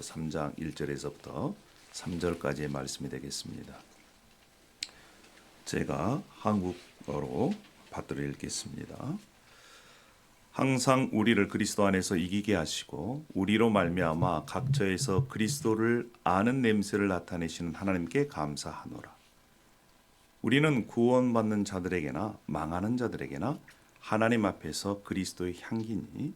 3장 1절에서부터 3절까지의 말씀이 되겠습니다. 제가 한국어로 받들어 읽겠습니다. 항상 우리를 그리스도 안에서 이기게 하시고 우리로 말미암아 각처에서 그리스도를 아는 냄새를 나타내시는 하나님께 감사하노라. 우리는 구원받는 자들에게나 망하는 자들에게나 하나님 앞에서 그리스도의 향기니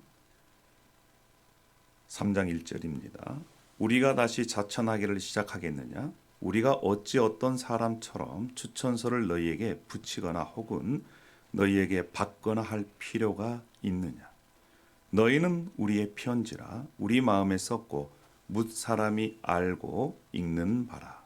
3장 1절입니다. 우리가 다시 자천하기를 시작하겠느냐? 우리가 어찌 어떤 사람처럼 추천서를 너희에게 붙이거나 혹은 너희에게 받거나 할 필요가 있느냐? 너희는 우리의 편지라 우리 마음에 썼고 뭇 사람이 알고 읽는 바라.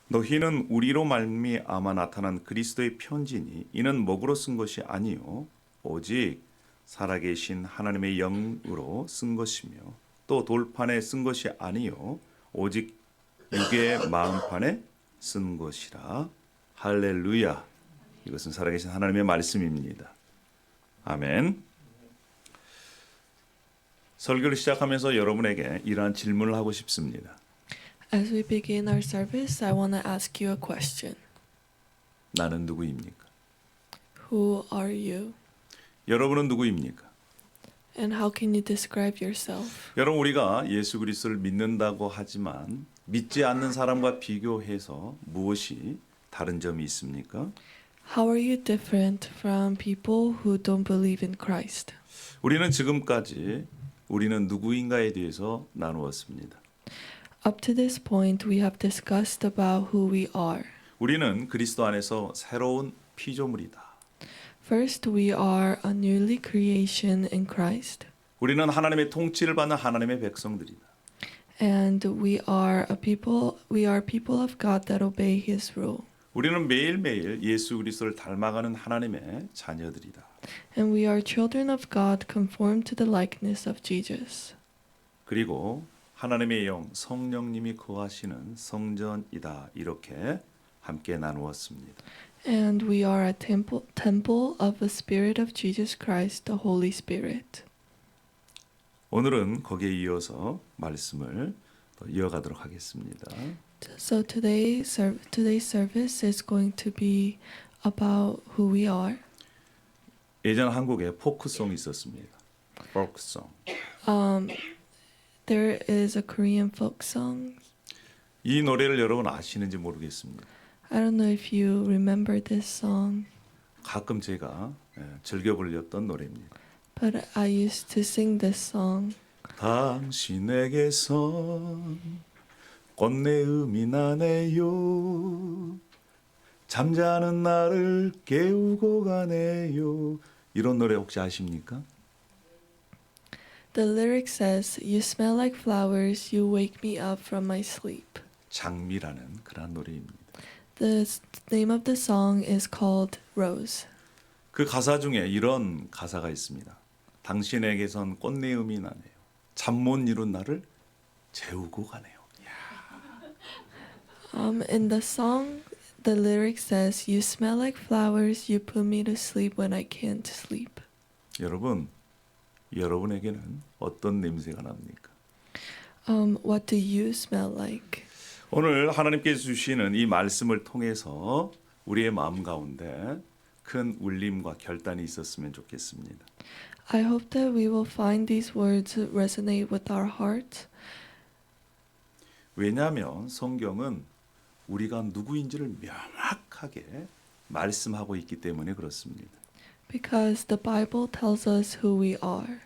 너희는 우리로 말미암아 나타난 그리스도의 편지니 이는 먹으로 쓴 것이 아니요 오직 살아계신 하나님의 영으로 쓴 것이며 또 돌판에 쓴 것이 아니요 오직 육의 마음판에 쓴 것이라. 할렐루야. 이것은 살아계신 하나님의 말씀입니다. 아멘. 설교를 시작하면서 여러분에게 이러한 질문을 하고 싶습니다. As we begin our service, I want to ask you a question. 나는 누구입니까? Who are you? 여러분은 누구입니까? And how can you describe yourself? 여러분, 우리가 예수 그리스도를 믿는다고 하지만 믿지 않는 사람과 비교해서 무엇이 다른 점이 있습니까? How are you different from people who don't believe in Christ? 우리는 지금까지 우리는 누구인가에 대해서 나누었습니다. Up to this point, we have discussed about who we are. 우리는 그리스도 안에서 새로운 피조물이다. First, we are a newly creation in Christ. 우리는 하나님의 통치를 받는 하나님의 백성들이다. And we are people of God that obey his rule. 우리는 매일매일 예수 그리스도를 닮아가는 하나님의 자녀들이다. And we are children of God conformed to the likeness of Jesus. 그리고 하나님의 영 성령님이 거하시는 성전이다. 이렇게 함께 나누었습니다. And we are a temple of the Spirit of Jesus Christ, the Holy Spirit. 오늘은 거기에 이어서 말씀을 이어가도록 하겠습니다. So today's service is going to be about who we are. 예전 한국에 포크송이 있었습니다. 포크송. There is a Korean folk song. 이 노래를 여러분 아시는지 모르겠습니다. I don't know if you remember this song, 가끔 제가 즐겨 불렸던 노래입니다. but I used to sing this song. 당신에게선 꽃내음이 나네요. 잠자는 나를 깨우고 가네요. 이런 노래 혹시 아십니까? The lyric says, "You smell like flowers, you wake me up from my sleep." 장미라는 그런 노래입니다. The name of the song is called Rose. 그 가사 중에 이런 가사가 있습니다. 당신에게선 꽃내음이 나네요. 잠 못 이룬 나를 재우고 가네요. In the song, the lyric says, "You smell like flowers, you put me to sleep when I can't sleep." 여러분에게는 어떤 냄새가 납니까? What do you smell like? 오늘 하나님께서 주시는 이 말씀을 통해서 우리의 마음 가운데 큰 울림과 결단이 있었으면 좋겠습니다. I hope that we will find these words resonate with our hearts. 왜냐하면 성경은 우리가 누구인지를 명확하게 말씀하고 있기 때문에 그렇습니다. Because the Bible tells us who we are.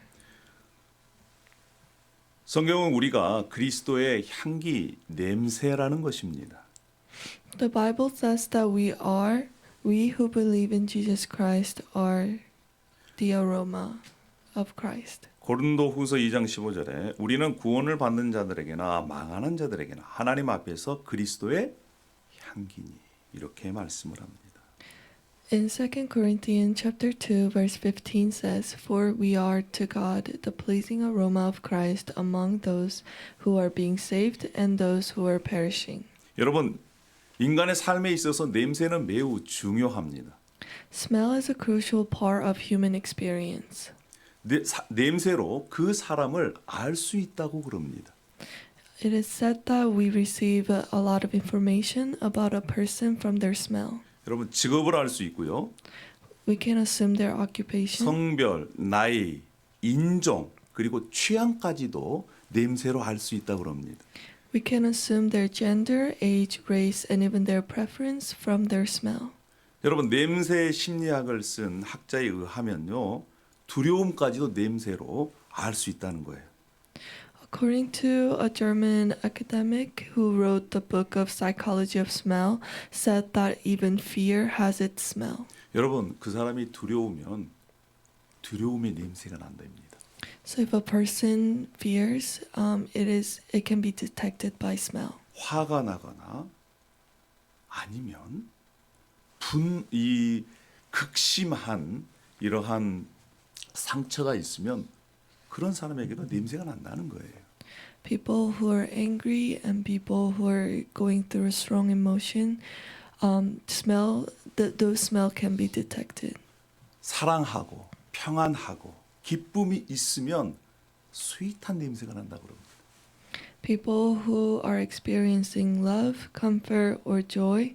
성경은 우리가 그리스도의 향기, 냄새라는 것입니다. The Bible says that we who believe in Jesus Christ are the aroma of Christ. 고린도후서 2장 15절에 우리는 구원을 받는 자들에게나 망하는 자들에게나 하나님 앞에서 그리스도의 향기니 이렇게 말씀을 합니다. In 2 Corinthians chapter 2 verse 15 says, "For we are to God the pleasing aroma of Christ among those who are being saved and those who are perishing." 여러분, 인간의 삶에 있어서 냄새는 매우 중요합니다. Smell is a crucial part of human experience. 냄새로 그 사람을 알 수 있다고 그럽니다. It is said that we receive a lot of information about a person from their smell. 여러분 직업을 알 수 있고요. We can assume their occupation. 성별, 나이, 인종 그리고 취향까지도 냄새로 알 수 있다고 합니다. We can assume their gender, age, race, and even their preference from their smell. 여러분 냄새 심리학을 쓴 학자에 의하면요. 두려움까지도 냄새로 알 수 있다는 거예요. According to a German academic who wrote the book of Psychology of Smell, said that even fear has its smell. 여러분 그 사람이 두려우면 두려움의 냄새가 난답니다. So if a person fears, it can be detected by smell. 화가 나거나 아니면 이 극심한 이러한 상처가 있으면 그런 사람에게도 냄새가 난다는 거예요. People who are angry and people who are going through a strong emotion, those smell can be detected. 사랑하고 평안하고 기쁨이 있으면 스윗한 냄새가 난다고 그럽니다. People who are experiencing love, comfort, or joy,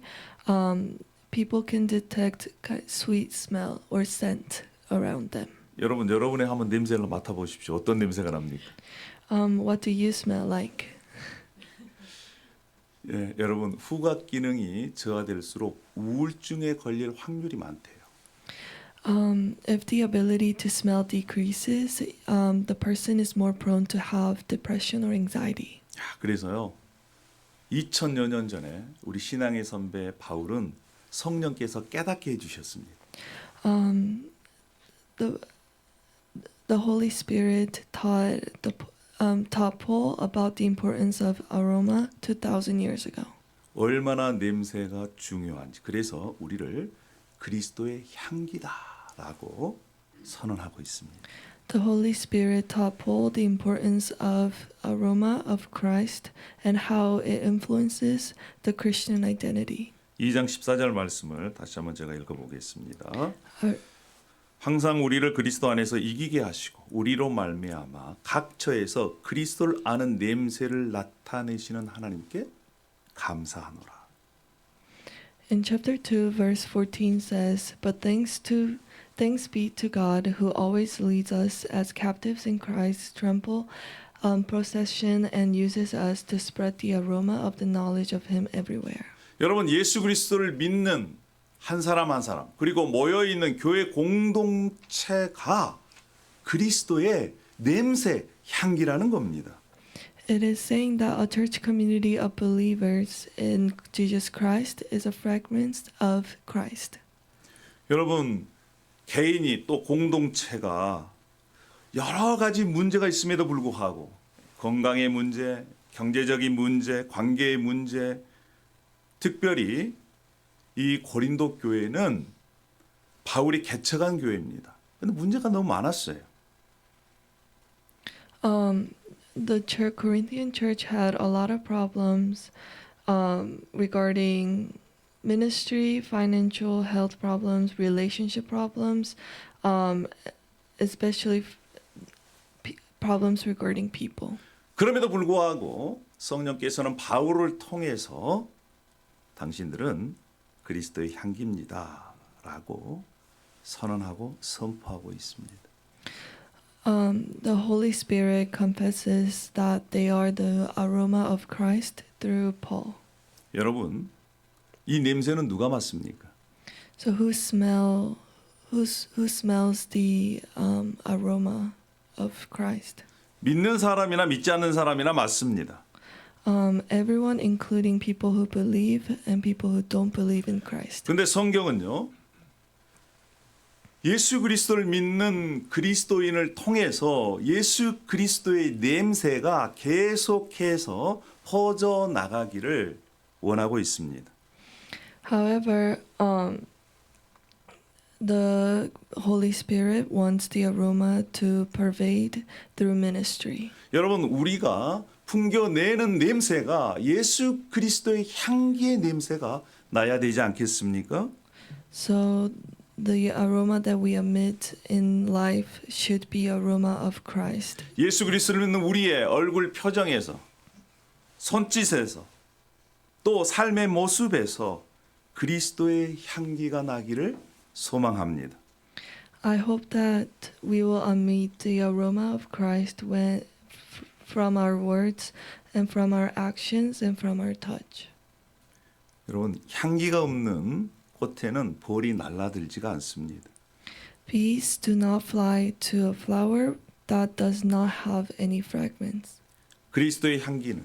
people can detect sweet smell or scent around them. 여러분의 한번 냄새를 맡아보십시오. 어떤 냄새가 납니까? What do you smell like? 예, 여러분 후각 기능이 저하될수록 우울증에 걸릴 확률이 많대요. If the ability to smell decreases, the person is more prone to have depression or anxiety. 그래서요 2000여 년 전에 우리 신앙의 선배 바울은 성령께서 깨닫게 해주셨습니다. The Holy Spirit taught Paul about the importance of aroma 2,000 years ago. 얼마나 냄새가 중요한지. 그래서 우리를 그리스도의 향기다라고 선언하고 있습니다. The Holy Spirit taught Paul the importance of aroma of Christ and how it influences the Christian identity. 2장 14절 말씀을 다시 한번 제가 읽어보겠습니다. Our- 항상 우리를 그리스도 안에서 이기게 하시고 우리로 말미암아 각 처에서 그리스도를 아는 냄새를 나타내시는 하나님께 감사하노라. In chapter 2, verse 14 says, But thanks be to God who always leads us as captives in Christ's temple procession and uses us to spread the aroma of the knowledge of Him everywhere. 여러분 예수 그리스도를 믿는 한 사람 한 사람 그리고 모여 있는 교회 공동체가 그리스도의 냄새 향기라는 겁니다. It is saying that a church community of believers in Jesus Christ is a fragrance of Christ. 여러분 개인이 또 공동체가 여러 가지 문제가 있음에도 불구하고 건강의 문제, 경제적인 문제, 관계의 문제, 특별히 이 고린도 교회는 바울이 개척한 교회입니다. 근데 문제가 너무 많았어요. The Corinthian church had a lot of problems regarding ministry, financial, health problems, relationship problems, especially problems regarding people. 그럼에도 불구하고 성령께서는 바울을 통해서 당신들은 그리스도의 향기입니다라고 선언하고 선포하고 있습니다. The Holy Spirit confesses that they are the aroma of Christ through Paul. 여러분, 이 냄새는 누가 맡습니까? So who smells the aroma of Christ? 믿는 사람이나 믿지 않는 사람이나 맡습니다. Everyone, including people who believe and people who don't believe in Christ. 근데 성경은요. 예수 그리스도를 믿는 그리스도인을 통해서 예수 그리스도의 냄새가 계속해서 퍼져 나가기를 원하고 있습니다. However, the Holy Spirit wants the aroma to pervade through ministry. 여러분 우리가 풍겨내는 냄새가 예수 그리스도의 향기의 냄새가 나야 되지 않겠습니까? So the aroma that we emit in life should be aroma of Christ. 예수 그리스도를 믿는 우리의 얼굴 표정에서 손짓에서 또 삶의 모습에서 그리스도의 향기가 나기를 소망합니다. I hope that we will emit the aroma of Christ from our words and from our actions and from our touch. 여러분, 향기가 없는 꽃에는 벌이 날아들지가 않습니다. Bees do not fly to a flower that does not have any fragments. 그리스도의 향기는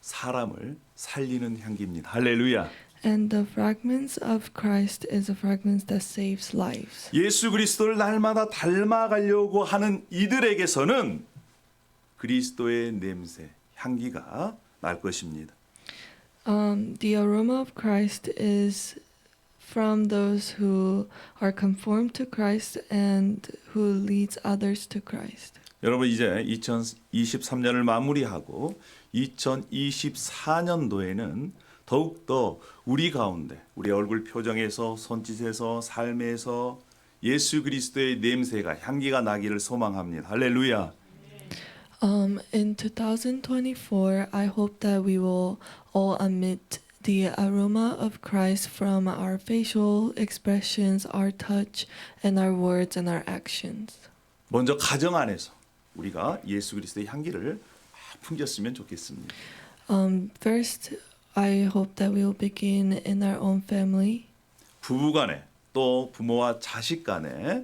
사람을 살리는 향기입니다. 할렐루야. And the fragments of Christ is the fragments that saves lives. 예수 그리스도를 날마다 닮아가려고 하는 이들에게서는 그리스도의 냄새, 향기가 날 것입니다. The aroma of Christ is from those who are conformed to Christ and who leads others to Christ. 여러분 이제 2023년을 마무리하고 2024년도에는 더욱더 우리 가운데 우리 얼굴 표정에서 손짓에서 삶에서 예수 그리스도의 냄새가 향기가 나기를 소망합니다. 할렐루야. In 2024, I hope that we will all emit the aroma of Christ from our facial expressions, our touch, and our words and our actions. 먼저 가정 안에서 우리가 예수 그리스도의 향기를 풍겼으면 좋겠습니다. First, I hope that we will begin in our own family. 부부간에 또 부모와 자식 간에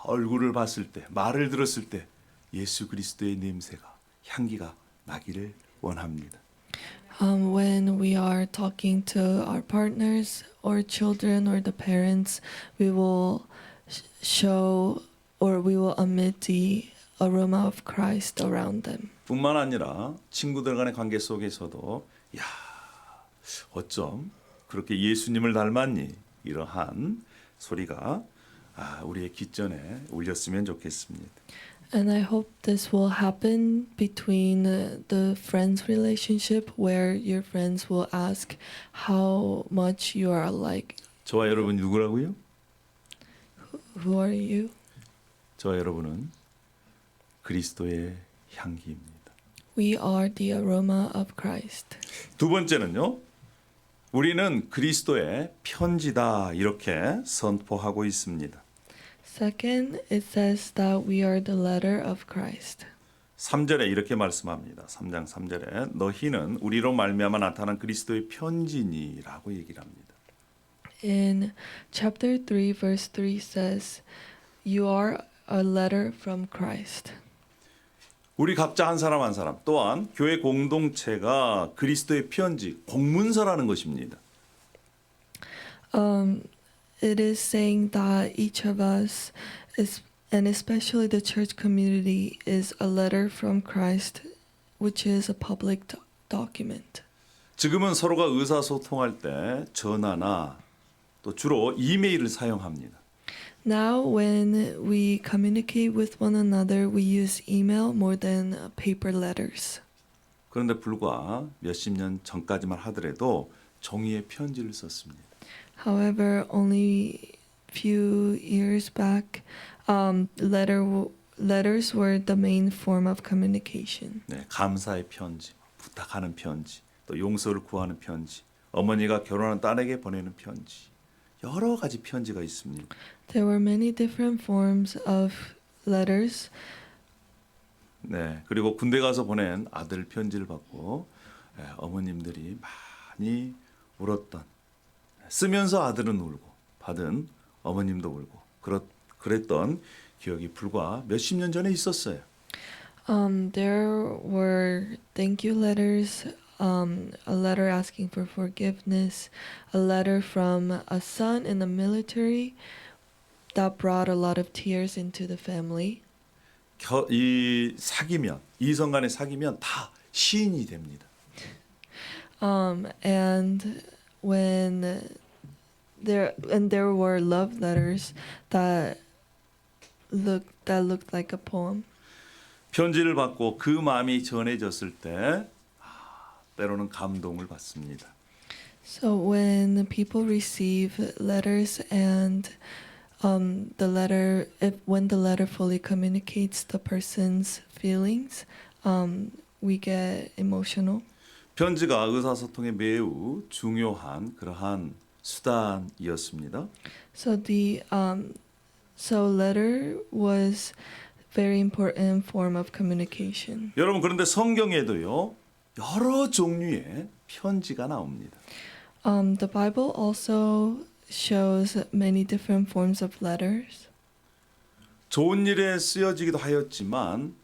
얼굴을 봤을 때 말을 들었을 때 예수 그리스도의 냄새가 향기가 나기를 원합니다. When we are talking to our partners or children or the parents, we will show or we will emit the aroma of Christ around them. 뿐만 아니라 친구들 간의 관계 속에서도 야, 어쩜 그렇게 예수님을 닮았니? 이러한 소리가 우리의 귓전에 울렸으면 좋겠습니다. And I hope this will happen between the friends relationship where your friends will ask how much you are alike. 저와 여러분이 누구라고요? Who are you? 저와 여러분은 그리스도의 향기입니다. We are the aroma of Christ. 두 번째는요. 우리는 그리스도의 편지다 이렇게 선포하고 있습니다. Second, it says that we are the letter of Christ. 3절에 이렇게 말씀합니다. 3장 3절에 너희는 우리로 말미암아 나타난 그리스도의 편지니라고 얘기를 합니다. In chapter 3 verse 3 says, you are a letter from Christ. 우리 각자 한 사람 한 사람 또한 교회 공동체가 그리스도의 편지, 공문서라는 것입니다. It is saying that each of us is, and especially the church community, is a letter from Christ, which is a public document. 지금은 서로가 의사소통할 때 전화나 또 주로 이메일을 사용합니다. Now, when we communicate with one another, we use email more than paper letters. 그런데 불과 몇십 년 전까지만 하더라도 종이의 편지를 썼습니다. However, only few years back, letters were the main form of communication. 네, 감사의 편지, 부탁하는 편지, 또 용서를 구하는 편지, 어머니가 결혼한 딸에게 보내는 편지, 여러 가지 편지가 있습니다. There were many different forms of letters. 네, 그리고 군대 가서 보낸 아들 편지를 받고 어머님들이 많이 울었던, 쓰면서 아들은 울고 받은 어머님도 울고 그랬던 기억이 불과 몇십 년 전에 있었어요. There were thank you letters, a letter asking for forgiveness, a letter from a son in the military that brought a lot of tears into the family. 이 사귀면 이성 간에 사귀면 다 시인이 됩니다. And when there were love letters that looked like a poem. 편지를 받고 그 마음이 전해졌을 때 때로는 감동을 받습니다. So when people receive letters and when the letter fully communicates the person's feelings, we get emotional. 편지가 의사소통에 매우 중요한 그러한 수단이었습니다. So letter was very important form of communication. 여러분 그런데 성경에도요 여러 종류의 편지가 나옵니다. The Bible also shows many different forms of letters. 좋은 일에 쓰여지기도 하였지만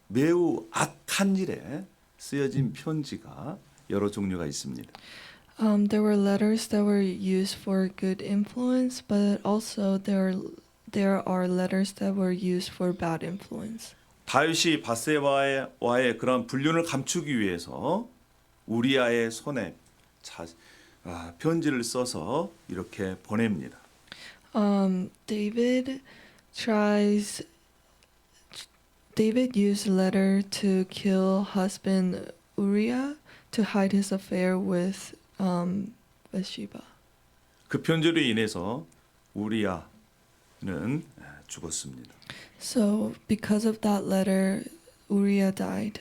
매우 악한 일에 쓰여진 편지가 여러 종류가 있습니다. There were letters that were used for good influence, but also there are letters that were used for bad influence. 다윗이 바세바와의 그런 불륜을 감추기 위해서 우리아의 손에 편지를 써서 이렇게 보냅니다. David used letter to kill husband Uriah to hide his affair with Bathsheba. 그 편지로 인해서 우리아는 죽었습니다. So because of that letter, Uriah died.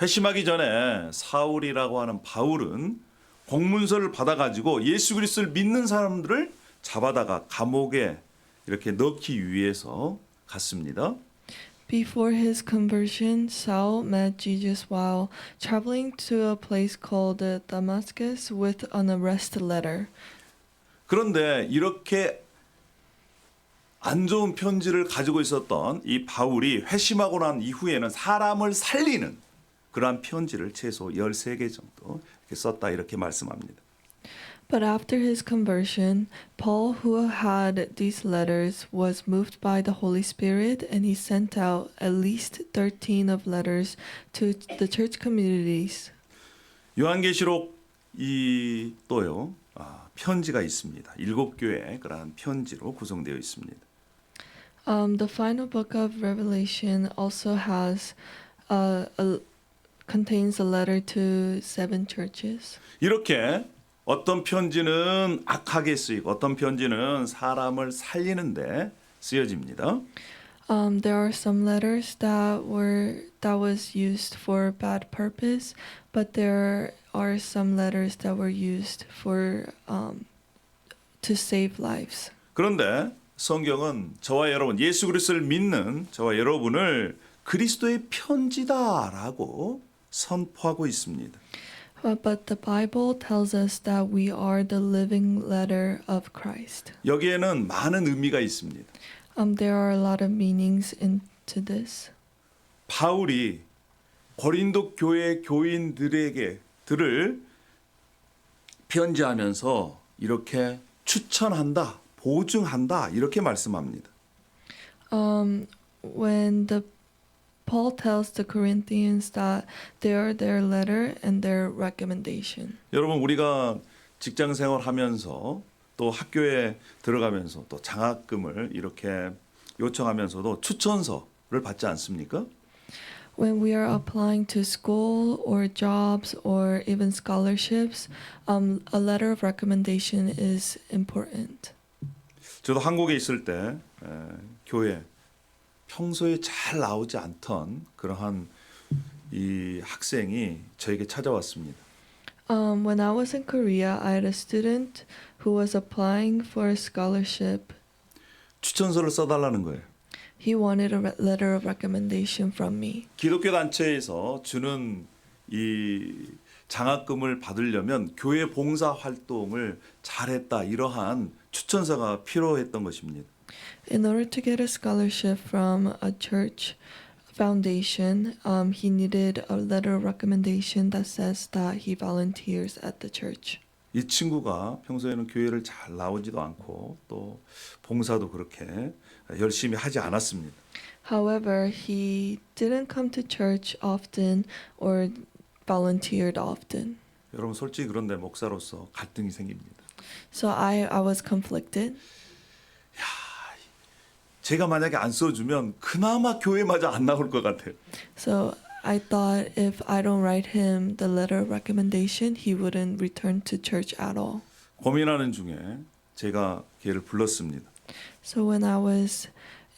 회심하기 전에 사울이라고 하는 바울은 공문서를 받아가지고 예수 그리스도를 믿는 사람들을 잡아다가 감옥에 이렇게 넣기 위해서 갔습니다. Before his conversion, Saul met Jesus while traveling to a place called Damascus with an arrest letter. 그런데 이렇게 안 좋은 편지를 가지고 있었던 이 바울이 회심하고 난 이후에는 사람을 살리는 그러한 편지를 최소 13개 정도 이렇게 썼다 이렇게 말씀합니다. But after his conversion, Paul, who had these letters, was moved by the Holy Spirit, and he sent out at least 13 of letters to the church communities. 요한계시록 이 또요 편지가 있습니다. 7교회 그러한 편지로 구성되어 있습니다. The final book of Revelation also contains a letter to 7 churches. 이렇게 어떤 편지는 악하게 쓰이고 어떤 편지는 사람을 살리는데 쓰여집니다. There are some letters that was used for bad purpose, but there are some letters that were used for to save lives. 그런데 성경은 저와 여러분 예수 그리스도를 믿는 저와 여러분을 그리스도의 편지다라고 선포하고 있습니다. But the Bible tells us that we are the living letter of Christ. 여기에는 많은 의미가 있습니다. There are a lot of meanings into this. 바울이 고린도 교회 교인들을 편지하면서 이렇게 추천한다, 보증한다 이렇게 말씀합니다. When Paul tells the Corinthians that they are their letter and their recommendation. 여러분 우리가 직장 생활하면서 또 학교에 들어가면서 또 장학금을 이렇게 요청하면서도 추천서를 받지 않습니까? When we are applying to school or jobs or even scholarships, a letter of recommendation is important. 저도 한국에 있을 때 교회 평소에 잘 나오지 않던 그러한 이 학생이 저에게 찾아왔습니다. When I was in Korea, I had a student who was applying for a scholarship. 추천서를 써달라는 거예요. He wanted a letter of recommendation from me. 기독교 단체에서 주는 이 장학금을 받으려면 교회 봉사 활동을 잘했다 이러한 추천서가 필요했던 것입니다. In order to get a scholarship from a church foundation, he needed a letter of recommendation that says that he volunteers at the church. 이 친구가 평소에는 교회를 잘 나오지도 않고 또 봉사도 그렇게 열심히 하지 않았습니다. However, he didn't come to church often or volunteered often. 여러분 솔직히 그런데 목사로서 갈등이 생깁니다. So I was conflicted. 제가 만약에 안 써주면 그나마 교회마저 안 나올 것 같아요. So I thought if I don't write him the letter of recommendation, he wouldn't return to church at all. 고민하는 중에 제가 걔를 불렀습니다. So when I was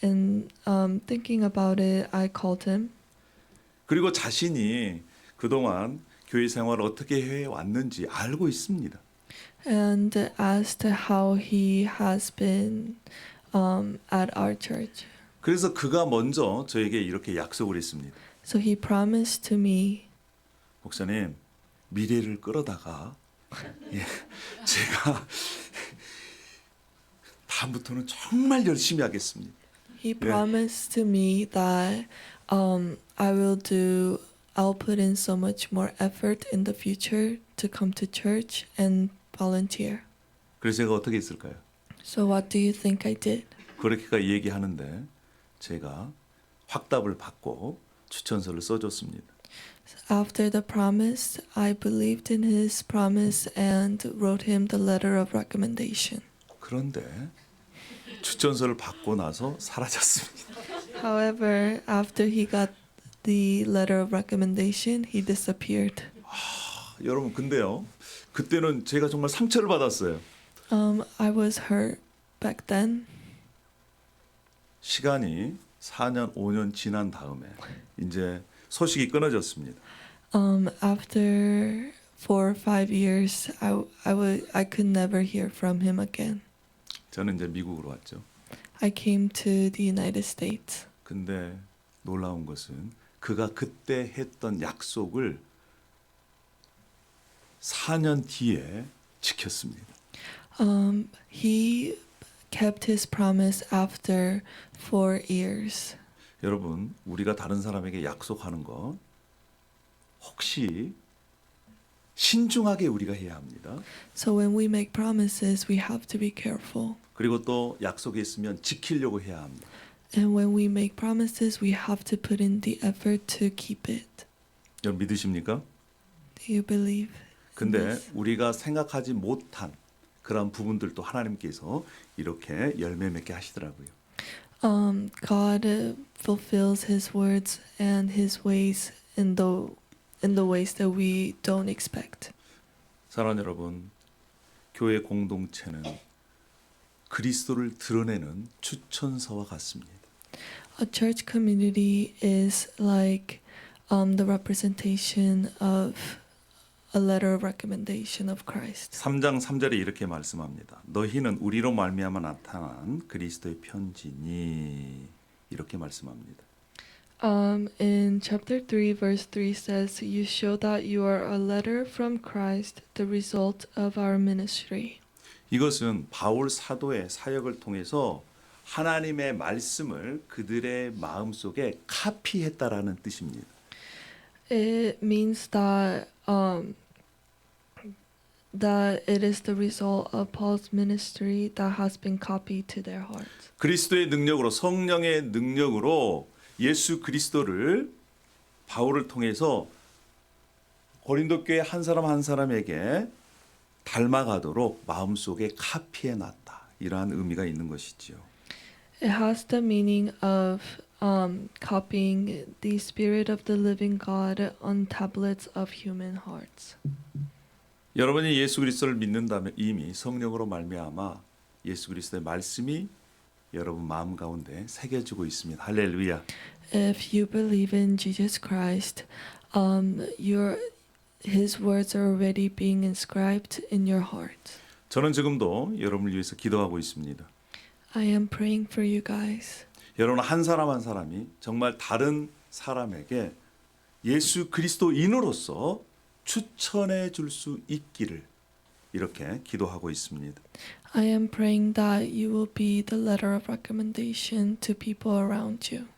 thinking about it, I called him. 그리고 자신이 그동안 교회 생활을 어떻게 해왔는지 알고 있습니다. and as to how he has been at our church. 그래서 그가 먼저 저에게 이렇게 약속을 했습니다. So he promised to me, 목사님, 미래를 끌어다가 예, 제가 다음부터는 정말 열심히 하겠습니다. he promised to me that I'll put in so much more effort in the future to come to church and volunteer. 그래서 제가 어떻게 했을까요? So what do you think I did? 그렇게가 얘기하는데 제가 확답을 받고 추천서를 써줬습니다. After the promise, I believed in his promise and wrote him the letter of recommendation. 그런데 추천서를 받고 나서 사라졌습니다. However, after he got the letter of recommendation, he disappeared. 여러분 근데요. 그때는 제가 정말 상처를 받았어요. I was hurt back then. 시간이 4년, 5년 지난 다음에 이제 소식이 끊어졌습니다. After 4 or 5 years, I could never hear from him again. 저는 이제 미국으로 왔죠. I came to the United States. 근데 놀라운 것은 그가 그때 했던 약속을 4년 뒤에 지켰습니다. He kept his promise after 4 years. 여러분, 우리가 다른 사람에게 약속하는 것 혹시 신중하게 우리가 해야 합니다. So when we make promises, we have to be careful. 그리고 또 약속했으면 지키려고 해야 합니다. And when we make promises, we have to put in the effort to keep it. 여러분 믿으십니까? Do you believe? 근데 우리가 생각하지 못한 그런 부분들도 하나님께서 이렇게 열매 맺게 하시더라고요. God fulfills His words and His ways in the ways that we don't expect. 사랑하는 여러분, 교회 공동체는 그리스도를 드러내는 추천서와 같습니다. A church community is like the representation of a letter of recommendation of Christ. 3장 3절에 이렇게 말씀합니다. 너희는 우리로 말미암아 나타난 그리스도의 편지니 이렇게 말씀합니다. In chapter 3, verse 3 says, You show that you are a letter from Christ, the result of our ministry. 이것은 바울 사도의 사역을 통해서 하나님의 말씀을 그들의 마음속에 카피했다라는 뜻입니다. It means that that it is the result of Paul's ministry that has been copied to their hearts. 그리스도의 능력으로 성령의 능력으로 예수 그리스도를 바울을 통해서 고린도 교회 한 사람 한 사람에게 닮아가도록 마음속에 카피해 놨다. 이러한 의미가 있는 것이지요. It has the meaning of copying the Spirit of the living God on tablets of human hearts. 여러분이 예수 그리스도를 믿는다면 이미 성령으로 말미암아 예수 그리스도의 말씀이 여러분 마음 가운데 새겨지고 있습니다. 할렐루야. If you believe in Jesus Christ, His words are already being inscribed in your heart. 저는 지금도 여러분을 위해서 기도하고 있습니다. I am praying for you guys. 여러분 한 사람 한 사람이 정말 다른 사람에게 예수 그리스도인으로서 추천해 줄 수 있기를 이렇게 기도하고 있습니다. I am praying that you will be the letter of recommendation to people around you.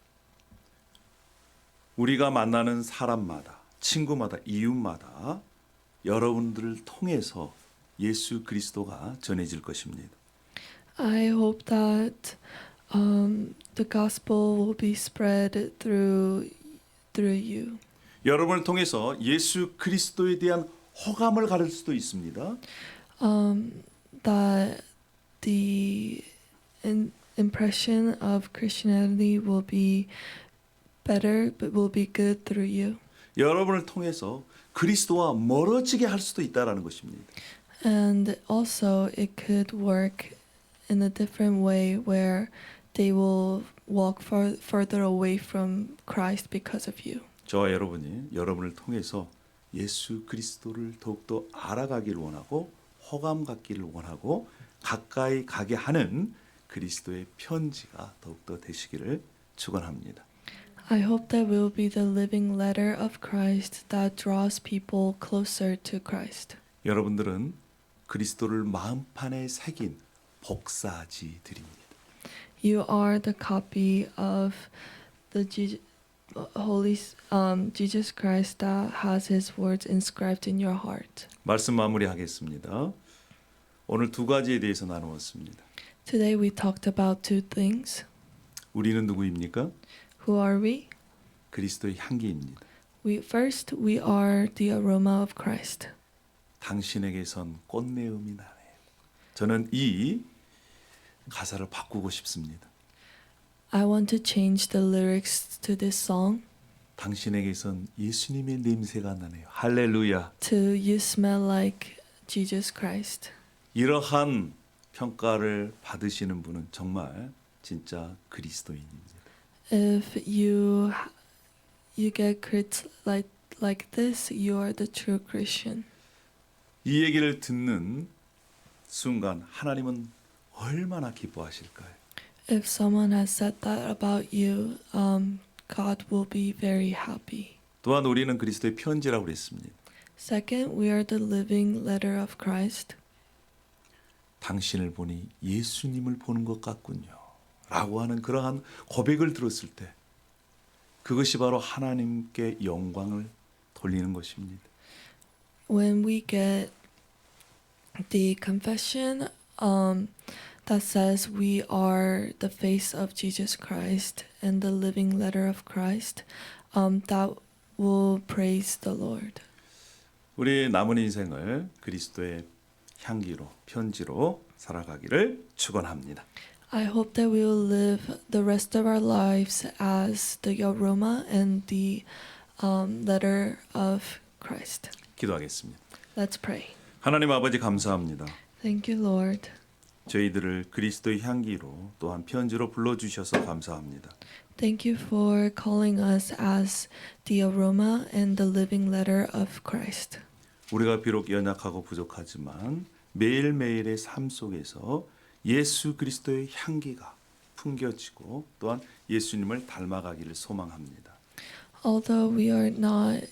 우리가 만나는 사람마다, 친구마다, 이웃마다 여러분들을 통해서 예수 그리스도가 전해질 것입니다. I hope that the gospel will be spread through you. 여러분을 통해서 예수 그리스도에 대한 호감을 가질 수도 있습니다. That the impression of Christianity will be better, but will be good through you. 여러분을 통해서 그리스도와 멀어지게 할 수도 있다라는 것입니다. And also, it could work in a different way where they will walk further away from Christ because of you. 저와 여러분이 여러분을 통해서 예수 그리스도를 더욱더 알아가기를 원하고 호감 갖기를 원하고 가까이 가게 하는 그리스도의 편지가 더욱더 되시기를 축원합니다. I hope that we will be the living letter of Christ that draws people closer to Christ. 여러분들은 그리스도를 마음판에 새긴 복사지들입니다. You are the copy of the Jesus Christ that has His words inscribed in your heart. 말씀 마무리하겠습니다. 오늘 두 가지에 대해서 나누었습니다. Today we talked about two things. 우리는 누구입니까? Who are we? 그리스도의 향기입니다. First, we are the aroma of Christ. 당신에게선 꽃내음이 나네요. 저는 이 가사를 바꾸고 싶습니다. I want to change the lyrics to this song 당신에게선 예수님의 냄새가 나네요. 할렐루야. to You smell like Jesus Christ. 이러한 평가를 받으시는 분은 정말 진짜 그리스도인입니다. If you get crits like this, you are the true Christian. 이 얘기를 듣는 순간 하나님은 얼마나 기뻐하실까요? If someone has said that about you, God will be very happy. 또한 우리는 그리스도의 편지라고 그랬습니다. Second, we are the living letter of Christ. 당신을 보니 예수님을 보는 것 같군요. 라고 하는 그러한 고백을 들었을 때 그것이 바로 하나님께 영광을 돌리는 것입니다. When we get the confession that says we are the face of Jesus Christ and the living letter of Christ, that will praise the Lord. 우리 남은 인생을 그리스도의 향기로 편지로 살아가기를 축원합니다. I hope that we will live the rest of our lives as the aroma and the letter of Christ. 기도하겠습니다. Let's pray. 하나님 아버지 감사합니다. Thank you, Lord. 저희들을 그리스도의 향기로 또한 편지로 불러주셔서 감사합니다. Thank you for calling us as the aroma and the living letter of Christ. 우리가 비록 연약하고 부족하지만 매일매일의 삶 속에서 예수 그리스도의 향기가 풍겨지고 또한 예수님을 닮아가기를 소망합니다. Although we are not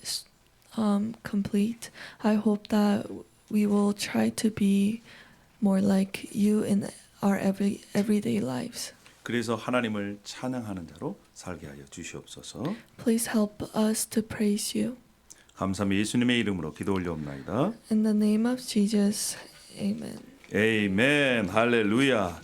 complete, I hope that we will try to be more like you in our everyday lives. 그래서 하나님을 찬양하는 자로 살게 하여 주시옵소서. Please help us to praise you. 감사합니다. 예수님의 이름으로 기도 올려옵나이다. In the name of Jesus, amen. 에이멘. 할렐루야.